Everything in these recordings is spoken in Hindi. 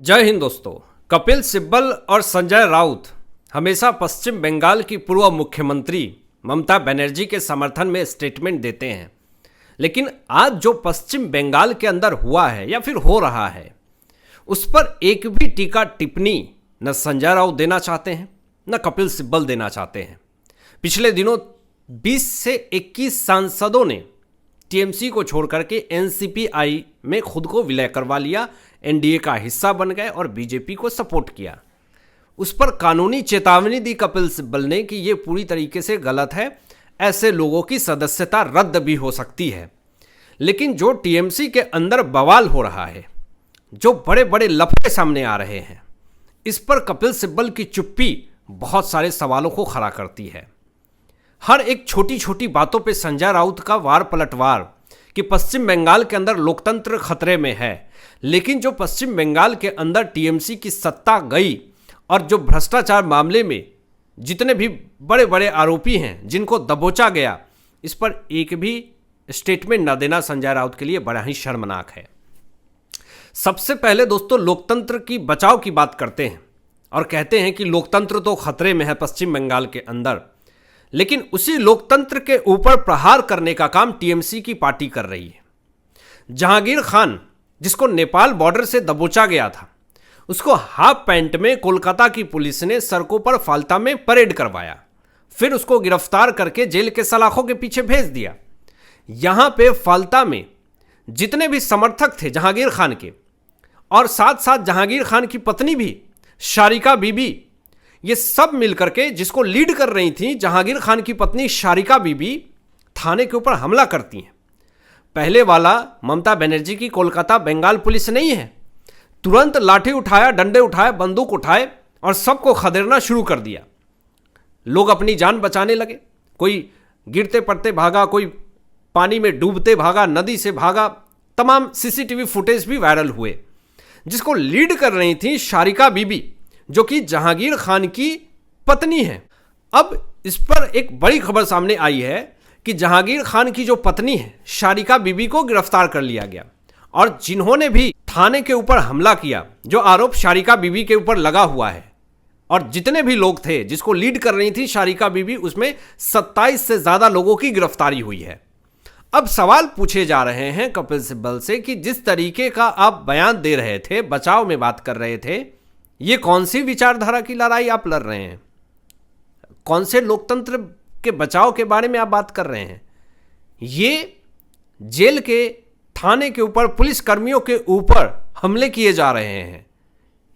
जय हिंद दोस्तों। कपिल सिब्बल और संजय राउत हमेशा पश्चिम बंगाल की पूर्व मुख्यमंत्री ममता बनर्जी के समर्थन में स्टेटमेंट देते हैं, लेकिन आज जो पश्चिम बंगाल के अंदर हुआ है या फिर हो रहा है उस पर एक भी टीका टिप्पणी न संजय राउत देना चाहते हैं न कपिल सिब्बल देना चाहते हैं। पिछले दिनों 20 से 21 सांसदों ने टीएमसी को छोड़कर के एनसीपीआई में खुद को विलय करवा लिया, एनडीए का हिस्सा बन गए और बीजेपी को सपोर्ट किया। उस पर कानूनी चेतावनी दी कपिल सिब्बल ने कि ये पूरी तरीके से गलत है, ऐसे लोगों की सदस्यता रद्द भी हो सकती है। लेकिन जो टीएमसी के अंदर बवाल हो रहा है, जो बड़े बड़े लफड़े सामने आ रहे हैं, इस पर कपिल सिब्बल की चुप्पी बहुत सारे सवालों को खड़ा करती है। हर एक छोटी छोटी बातों पे संजय राउत का वार पलटवार कि पश्चिम बंगाल के अंदर लोकतंत्र खतरे में है, लेकिन जो पश्चिम बंगाल के अंदर टीएमसी की सत्ता गई और जो भ्रष्टाचार मामले में जितने भी बड़े बड़े आरोपी हैं जिनको दबोचा गया, इस पर एक भी स्टेटमेंट न देना संजय राउत के लिए बड़ा ही शर्मनाक है। सबसे पहले दोस्तों लोकतंत्र की बचाव की बात करते हैं और कहते हैं कि लोकतंत्र तो खतरे में है पश्चिम बंगाल के अंदर, लेकिन उसी लोकतंत्र के ऊपर प्रहार करने का काम टीएमसी की पार्टी कर रही है। जहांगीर खान, जिसको नेपाल बॉर्डर से दबोचा गया था, उसको हाफ पैंट में कोलकाता की पुलिस ने सड़कों पर फाल्ता में परेड करवाया, फिर उसको गिरफ्तार करके जेल के सलाखों के पीछे भेज दिया। यहां पे फाल्ता में जितने भी समर्थक थे जहांगीर खान के और साथ साथ जहांगीर खान की पत्नी भी शारिका बीबी, ये सब मिलकर के जिसको लीड कर रही थी जहांगीर खान की पत्नी शारिका बीबी, थाने के ऊपर हमला करती हैं। पहले वाला ममता बनर्जी की कोलकाता बंगाल पुलिस नहीं है, तुरंत लाठी उठाया, डंडे उठाए, बंदूक उठाए और सबको खदेड़ना शुरू कर दिया। लोग अपनी जान बचाने लगे, कोई गिरते पड़ते भागा, कोई पानी में डूबते भागा, नदी से भागा। तमाम सीसीटीवी फुटेज भी वायरल हुए। जिसको लीड कर रही थी शारिका बीबी, जो कि जहांगीर खान की पत्नी है। अब इस पर एक बड़ी खबर सामने आई है कि जहांगीर खान की जो पत्नी है शारिका बीबी को गिरफ्तार कर लिया गया और जिन्होंने भी थाने के ऊपर हमला किया, जो आरोप शारिका बीबी के ऊपर लगा हुआ है और जितने भी लोग थे जिसको लीड कर रही थी शारिका बीबी, उसमें 27 से ज्यादा लोगों की गिरफ्तारी हुई है। अब सवाल पूछे जा रहे हैं कपिल सिब्बल से कि जिस तरीके का आप बयान दे रहे थे, बचाव में बात कर रहे थे, ये कौन सी विचारधारा की लड़ाई आप लड़ रहे हैं? कौन से लोकतंत्र के बचाव के बारे में आप बात कर रहे हैं? ये जेल के थाने के ऊपर पुलिस कर्मियों के ऊपर हमले किए जा रहे हैं।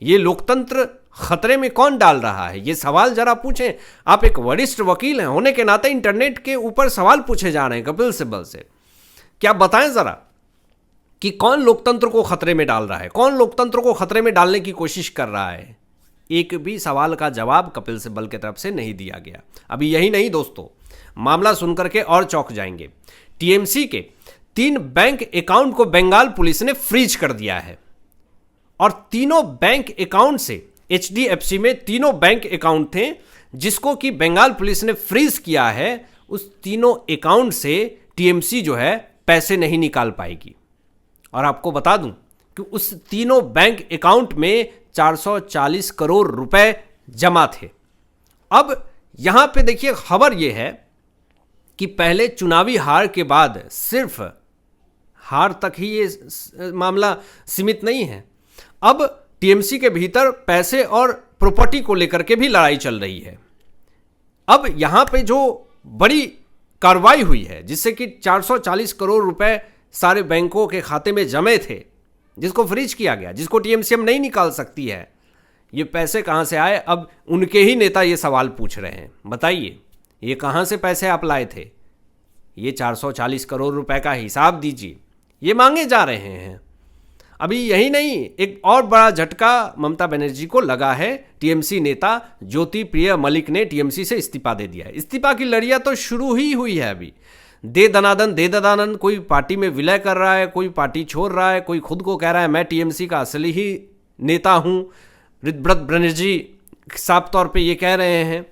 ये लोकतंत्र खतरे में कौन डाल रहा है? ये सवाल जरा पूछें। आप एक वरिष्ठ वकील हैं होने के नाते इंटरनेट के ऊपर सवाल पूछे जा रहे हैं कपिल सिब्बल से। क्या बताएं जरा कि कौन लोकतंत्र को खतरे में डाल रहा है, कौन लोकतंत्र को खतरे में डालने की कोशिश कर रहा है? एक भी सवाल का जवाब कपिल सिब्बल की तरफ से नहीं दिया गया। अभी यही नहीं दोस्तों, मामला सुनकर के और चौंक जाएंगे। टीएमसी के 3 बैंक अकाउंट को बंगाल पुलिस ने फ्रीज कर दिया है और तीनों बैंक अकाउंट से, एचडीएफसी में तीनों बैंक अकाउंट थे जिसको कि बंगाल पुलिस ने फ्रीज किया है। उस तीनों अकाउंट से टीएमसी जो है पैसे नहीं निकाल पाएगी। और आपको बता दूं कि उस तीनों बैंक अकाउंट में 440 करोड़ रुपए जमा थे। अब यहां पे देखिए खबर यह है कि पहले चुनावी हार के बाद सिर्फ हार तक ही ये मामला सीमित नहीं है। अब टीएमसी के भीतर पैसे और प्रॉपर्टी को लेकर के भी लड़ाई चल रही है। अब यहां पे जो बड़ी कार्रवाई हुई है जिससे कि 440 करोड़ रुपए सारे बैंकों के खाते में जमे थे, जिसको फ्रीज किया गया, जिसको टीएमसी नहीं निकाल सकती है, ये पैसे कहां से आए? अब उनके ही नेता ये सवाल पूछ रहे हैं, बताइए ये कहां से पैसे आप लाए थे? ये 440 करोड़ रुपए का हिसाब दीजिए, ये मांगे जा रहे हैं। अभी यही नहीं, एक और बड़ा झटका ममता बनर्जी को लगा है। टीएमसी नेता ज्योति प्रिय मलिक ने टीएमसी से इस्तीफा दे दिया है। इस्तीफा की लड़ियां तो शुरू ही हुई है। अभी दे दनादन, कोई पार्टी में विलय कर रहा है, कोई पार्टी छोड़ रहा है, कोई खुद को कह रहा है मैं टीएमसी का असली ही नेता हूं। ऋतव्रत बनर्जी साफ तौर पे ये कह रहे हैं।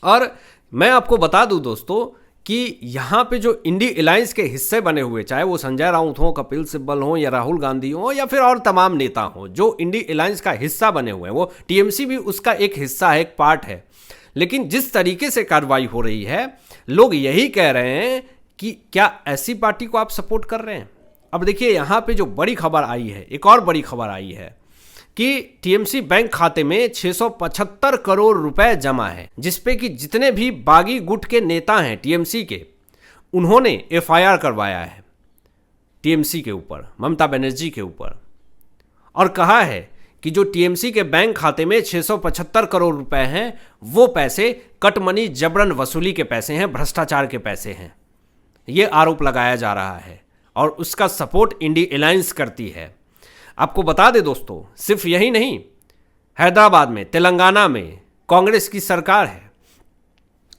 और मैं आपको बता दूं दोस्तों, कि यहाँ पे जो इंडी अलायंस के हिस्से बने हुए, चाहे वो संजय राउत हो, कपिल सिब्बल हो या राहुल गांधी हो या फिर और तमाम नेता हो जो इंडी अलायंस का हिस्सा बने हुए हैं, वो टीएमसी भी उसका एक हिस्सा है, एक पार्ट है। लेकिन जिस तरीके से कार्रवाई हो रही है, लोग यही कह रहे हैं कि क्या ऐसी पार्टी को आप सपोर्ट कर रहे हैं। अब देखिए यहाँ पे जो बड़ी खबर आई है, एक और बड़ी खबर आई है कि टीएमसी बैंक खाते में 675 करोड़ रुपए जमा है, जिसपे कि जितने भी बागी गुट के नेता हैं टीएमसी के, उन्होंने एफआईआर करवाया है टीएमसी के ऊपर, ममता बनर्जी के ऊपर, और कहा है कि जो टीएमसी के बैंक खाते में 675 करोड़ रुपए हैं, वो पैसे कट मनी, जबरन वसूली के पैसे हैं, भ्रष्टाचार के पैसे हैं। ये आरोप लगाया जा रहा है और उसका सपोर्ट इंडी अलायंस करती है। आपको बता दें दोस्तों, सिर्फ यही नहीं, हैदराबाद में, तेलंगाना में कांग्रेस की सरकार है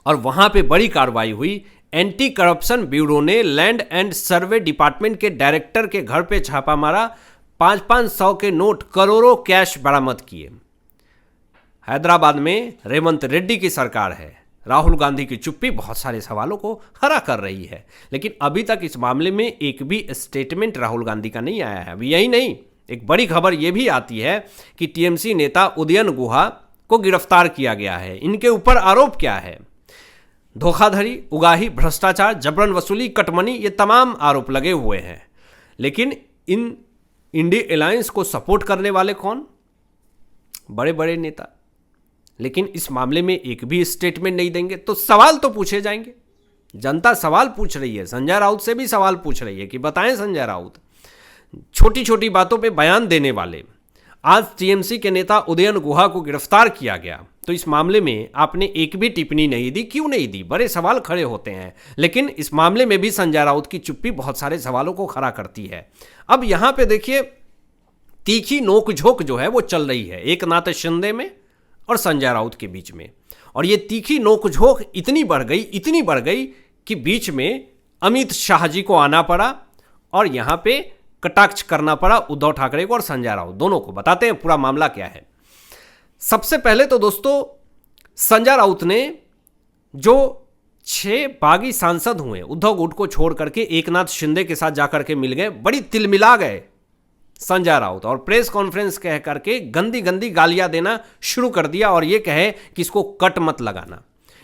और वहां पे बड़ी कार्रवाई हुई। एंटी करप्शन ब्यूरो ने लैंड एंड सर्वे डिपार्टमेंट के डायरेक्टर के घर पे छापा मारा, 500 के नोट, करोड़ों कैश बरामद किए। हैदराबाद में रेवंत रेड्डी की सरकार है। राहुल गांधी की चुप्पी बहुत सारे सवालों को खड़ा कर रही है, लेकिन अभी तक इस मामले में एक भी स्टेटमेंट राहुल गांधी का नहीं आया है। अभी यही नहीं, एक बड़ी खबर यह भी आती है कि टीएमसी नेता उदयन गुहा को गिरफ्तार किया गया है। इनके ऊपर आरोप क्या है? धोखाधड़ी, उगाही, भ्रष्टाचार, जबरन वसूली, कटमनी, ये तमाम आरोप लगे हुए हैं। लेकिन इन इंडी अलायंस को सपोर्ट करने वाले कौन? बड़े बड़े नेता। लेकिन इस मामले में एक भी स्टेटमेंट नहीं देंगे तो सवाल तो पूछे जाएंगे। जनता सवाल पूछ रही है, संजय राउत से भी सवाल पूछ रही है कि बताएं संजय राउत, छोटी छोटी बातों पे बयान देने वाले, आज टीएमसी के नेता उदयन गुहा को गिरफ्तार किया गया, तो इस मामले में आपने एक भी टिप्पणी नहीं दी, क्यों नहीं दी? बड़े सवाल खड़े होते हैं। लेकिन इस मामले में भी संजय राउत की चुप्पी बहुत सारे सवालों को खड़ा करती है। अब यहां पे देखिए, तीखी नोकझोंक जो है वो चल रही है एकनाथ शिंदे में और संजय राउत के बीच में, और ये तीखी नोकझोंक इतनी बढ़ गई कि बीच में अमित शाह जी को आना पड़ा और यहां पे कटाक्ष करना पड़ा उद्धव ठाकरे को और संजय राउत दोनों को। बताते हैं पूरा मामला क्या है। सबसे पहले तो दोस्तों, संजय राउत ने जो 6 बागी सांसद हुए उद्धव गुट को छोड़ करके एकनाथ शिंदे के साथ जाकर के मिल गए, बड़ी तिलमिला गए संजय राउत, और प्रेस कॉन्फ्रेंस कह करके गंदी गंदी गालियां देना शुरू कर दिया और ये कहे कि इसको कट मत लगाना।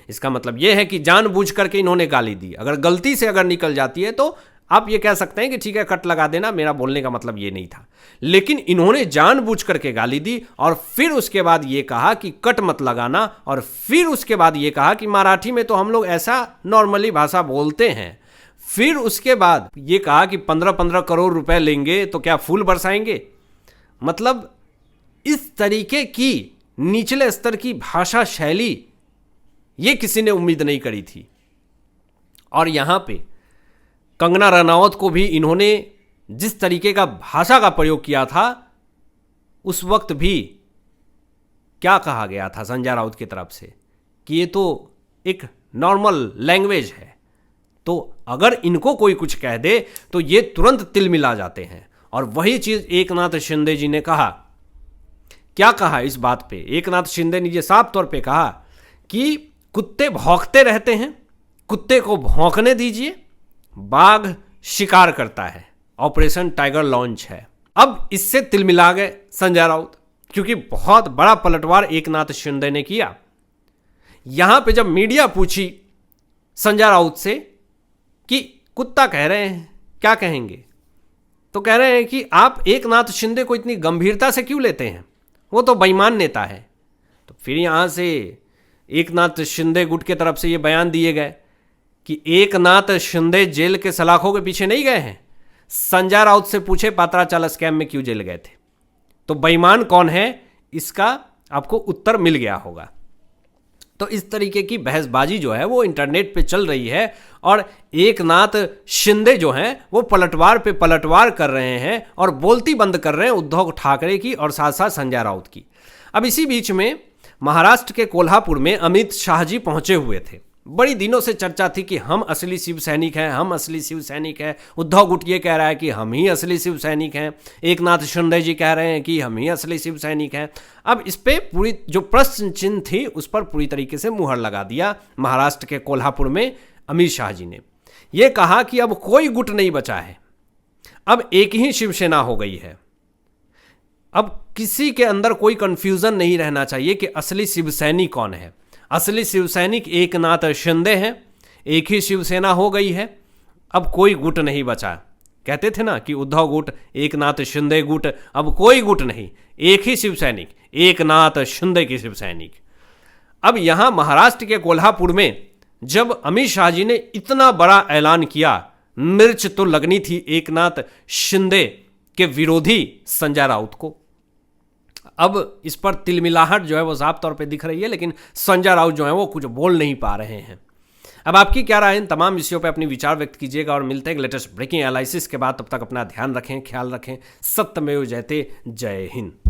इसका मतलब यह है कि जानबूझ करके इन्होंने गाली दी। अगर गलती से अगर निकल जाती है तो आप ये कह सकते हैं कि ठीक है कट लगा देना, मेरा बोलने का मतलब ये नहीं था। लेकिन इन्होंने जानबूझ करके गाली दी और फिर उसके बाद ये कहा कि कट मत लगाना, और फिर उसके बाद ये कहा कि मराठी में तो हम लोग ऐसा नॉर्मली भाषा बोलते हैं। फिर उसके बाद ये कहा कि 15-15 करोड़ रुपए लेंगे तो क्या फूल बरसाएंगे। मतलब इस तरीके की निचले स्तर की भाषा शैली ये किसी ने उम्मीद नहीं करी थी। और यहां पे कंगना रनावत को भी इन्होंने जिस तरीके का भाषा का प्रयोग किया था, उस वक्त भी क्या कहा गया था संजय राउत की तरफ से कि ये तो एक नॉर्मल लैंग्वेज है। तो अगर इनको कोई कुछ कह दे तो ये तुरंत तिलमिला जाते हैं। और वही चीज एकनाथ शिंदे जी ने कहा। क्या कहा इस बात पे? एकनाथ शिंदे ने ये साफ तौर पे कहा कि कुत्ते भौंकते रहते हैं, कुत्ते को भौंकने दीजिए, बाघ शिकार करता है, ऑपरेशन टाइगर लॉन्च है। अब इससे तिलमिला गए संजय राउत, क्योंकि बहुत बड़ा पलटवार एकनाथ शिंदे ने किया। यहां पे जब मीडिया पूछी संजय राउत से कि कुत्ता कह रहे हैं, क्या कहेंगे, तो कह रहे हैं कि आप एकनाथ शिंदे को इतनी गंभीरता से क्यों लेते हैं, वो तो बेईमान नेता है। तो फिर यहां से एकनाथ शिंदे गुट के तरफ से ये बयान दिए गए कि एकनाथ शिंदे जेल के सलाखों के पीछे नहीं गए हैं। संजय राउत से पूछे पात्राचाल स्कैम में क्यों जेल गए थे। तो बेईमान कौन है, इसका आपको उत्तर मिल गया होगा। तो इस तरीके की बहसबाजी जो है वो इंटरनेट पे चल रही है और एकनाथ शिंदे जो हैं वो पलटवार पे पलटवार कर रहे हैं और बोलती बंद कर रहे हैं उद्धव ठाकरे की और साथ साथ संजय राउत की। अब इसी बीच में महाराष्ट्र के कोल्हापुर में अमित शाह जी पहुंचे हुए थे। बड़ी दिनों से चर्चा थी कि हम असली शिव सैनिक हैं, हम असली शिव सैनिक हैं। उद्धव गुट ये कह रहा है कि हम ही असली शिव सैनिक हैं, एकनाथ शिंदे जी कह रहे हैं कि हम ही असली शिव सैनिक हैं। अब इस पे पूरी जो प्रश्न चिन्ह थी उस पर पूरी तरीके से मुहर लगा दिया महाराष्ट्र के कोल्हापुर में अमित शाह जी ने ये कहा कि अब कोई गुट नहीं बचा है, अब एक ही शिवसेना हो गई है। अब किसी के अंदर कोई कंफ्यूजन नहीं रहना चाहिए कि असली शिवसैनिक कौन है। असली शिवसैनिक एकनाथ शिंदे हैं, एक ही शिवसेना हो गई है, अब कोई गुट नहीं बचा। कहते थे ना कि उद्धव गुट, एकनाथ शिंदे गुट, अब कोई गुट नहीं, एक ही शिवसैनिक, एकनाथ शिंदे की शिवसैनिक। अब यहां महाराष्ट्र के कोल्हापुर में जब अमित शाह जी ने इतना बड़ा ऐलान किया, मिर्च तो लगनी थी एकनाथ शिंदे के विरोधी संजय राउत को। अब इस पर तिलमिलाहट जो है वो साफ तौर पे दिख रही है, लेकिन संजय राउत जो है वो कुछ बोल नहीं पा रहे हैं। अब आपकी क्या राय है? इन तमाम विषयों पे अपनी विचार व्यक्त कीजिएगा और मिलते हैं एक लेटेस्ट ब्रेकिंग एनालिसिस के बाद। तब तक अपना ध्यान रखें, ख्याल रखें। सत्यमेव जयते। जय हिंद।